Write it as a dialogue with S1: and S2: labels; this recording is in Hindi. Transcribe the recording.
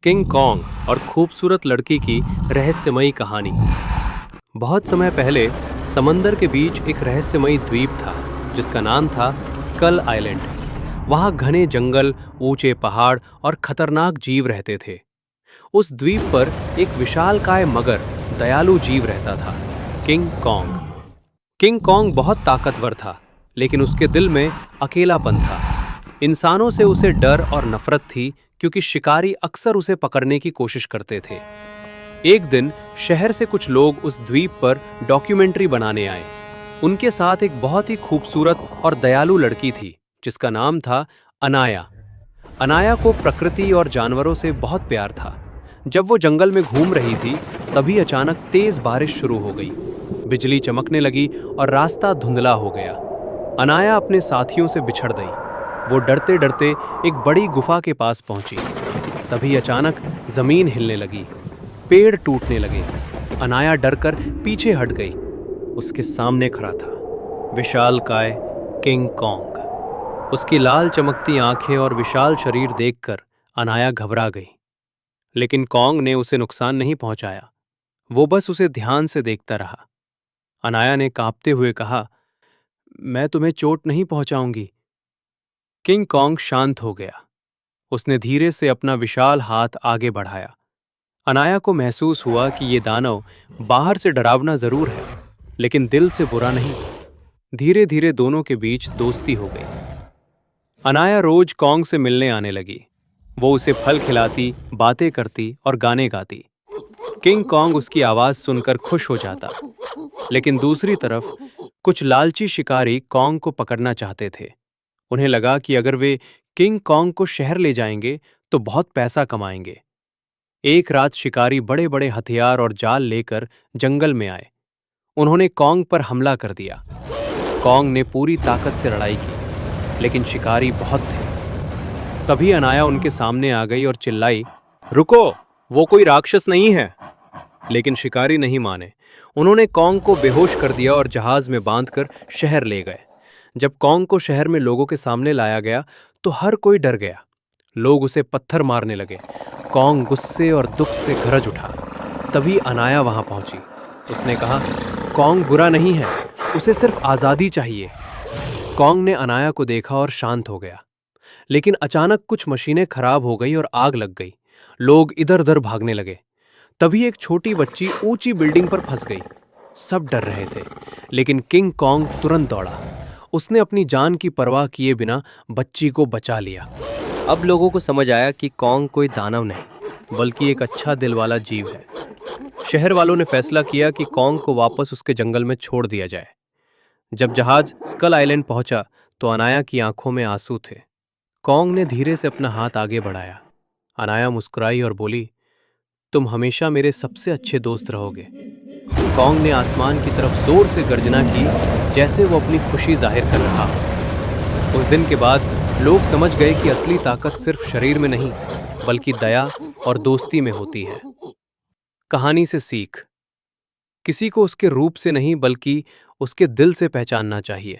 S1: किंग कॉन्ग और खूबसूरत लड़की की रहस्यमयी कहानी। बहुत समय पहले समंदर के बीच एक रहस्यमयी द्वीप था जिसका नाम था स्कल आइलैंड। वहां घने जंगल, ऊंचे पहाड़ और खतरनाक जीव रहते थे। उस द्वीप पर एक विशालकाय मगर दयालु जीव रहता था, किंग कॉन्ग। किंग कॉन्ग बहुत ताकतवर था, लेकिन उसके दिल में अकेलापन था। इंसानों से उसे डर और नफरत थी क्योंकि शिकारी अक्सर उसे पकड़ने की कोशिश करते थे। एक दिन शहर से कुछ लोग उस द्वीप पर डॉक्यूमेंट्री बनाने आए। उनके साथ एक बहुत ही खूबसूरत और दयालु लड़की थी जिसका नाम था अनाया। अनाया को प्रकृति और जानवरों से बहुत प्यार था। जब वो जंगल में घूम रही थी, तभी अचानक तेज बारिश शुरू हो गई। बिजली चमकने लगी और रास्ता धुंधला हो गया। अनाया अपने साथियों से बिछड़ गई। वो डरते डरते एक बड़ी गुफा के पास पहुंची। तभी अचानक जमीन हिलने लगी, पेड़ टूटने लगे। अनाया डरकर पीछे हट गई। उसके सामने खड़ा था विशालकाय किंग कॉन्ग। उसकी लाल चमकती आंखें और विशाल शरीर देखकर अनाया घबरा गई। लेकिन कॉन्ग ने उसे नुकसान नहीं पहुंचाया। वो बस उसे ध्यान से देखता रहा। अनाया ने कांपते हुए कहा, मैं तुम्हें चोट नहीं पहुंचाऊंगी। किंग कॉन्ग शांत हो गया। उसने धीरे से अपना विशाल हाथ आगे बढ़ाया। अनाया को महसूस हुआ कि ये दानव बाहर से डरावना जरूर है, लेकिन दिल से बुरा नहीं। धीरे धीरे दोनों के बीच दोस्ती हो गई। अनाया रोज कॉन्ग से मिलने आने लगी। वो उसे फल खिलाती, बातें करती और गाने गाती। किंग कॉन्ग उसकी आवाज सुनकर खुश हो जाता। लेकिन दूसरी तरफ कुछ लालची शिकारी कॉन्ग को पकड़ना चाहते थे। उन्हें लगा कि अगर वे किंग कॉन्ग को शहर ले जाएंगे तो बहुत पैसा कमाएंगे। एक रात शिकारी बड़े बड़े हथियार और जाल लेकर जंगल में आए। उन्होंने कॉन्ग पर हमला कर दिया। कॉन्ग ने पूरी ताकत से लड़ाई की, लेकिन शिकारी बहुत थे। तभी अनाया उनके सामने आ गई और चिल्लाई, रुको, वो कोई राक्षस नहीं है। लेकिन शिकारी नहीं माने। उन्होंने कॉन्ग को बेहोश कर दिया और जहाज में बांधकर शहर ले गए। जब कॉन्ग को शहर में लोगों के सामने लाया गया तो हर कोई डर गया। लोग उसे पत्थर मारने लगे। कॉन्ग गुस्से और दुख से गरज उठा। तभी अनाया वहां पहुंची। उसने कहा, कॉन्ग बुरा नहीं है, उसे सिर्फ आजादी चाहिए। कॉन्ग ने अनाया को देखा और शांत हो गया। लेकिन अचानक कुछ मशीनें खराब हो गई और आग लग गई। लोग इधर उधर भागने लगे। तभी एक छोटी बच्ची ऊंची बिल्डिंग पर फंस गई। सब डर रहे थे, लेकिन किंग कॉन्ग तुरंत दौड़ा। उसने अपनी जान की परवाह किए बिना बच्ची को बचा लिया। अब लोगों को समझ आया कि कॉन्ग कोई दानव नहीं, बल्कि एक अच्छा दिल वाला जीव है। शहर वालों ने फैसला किया कि कॉन्ग को वापस उसके जंगल में छोड़ दिया जाए। जब जहाज स्कल आइलैंड पहुंचा तो अनाया की आंखों में आंसू थे। कॉन्ग ने धीरे से अपना हाथ आगे बढ़ाया। अनाया मुस्कुराई और बोली, तुम हमेशा मेरे सबसे अच्छे दोस्त रहोगे। कॉन्ग ने आसमान की तरफ जोर से गर्जना की, जैसे वो अपनी खुशी जाहिर कर रहा हो। उस दिन के बाद लोग समझ गए कि असली ताकत सिर्फ शरीर में नहीं, बल्कि दया और दोस्ती में होती है। कहानी से सीख, किसी को उसके रूप से नहीं बल्कि उसके दिल से पहचानना चाहिए।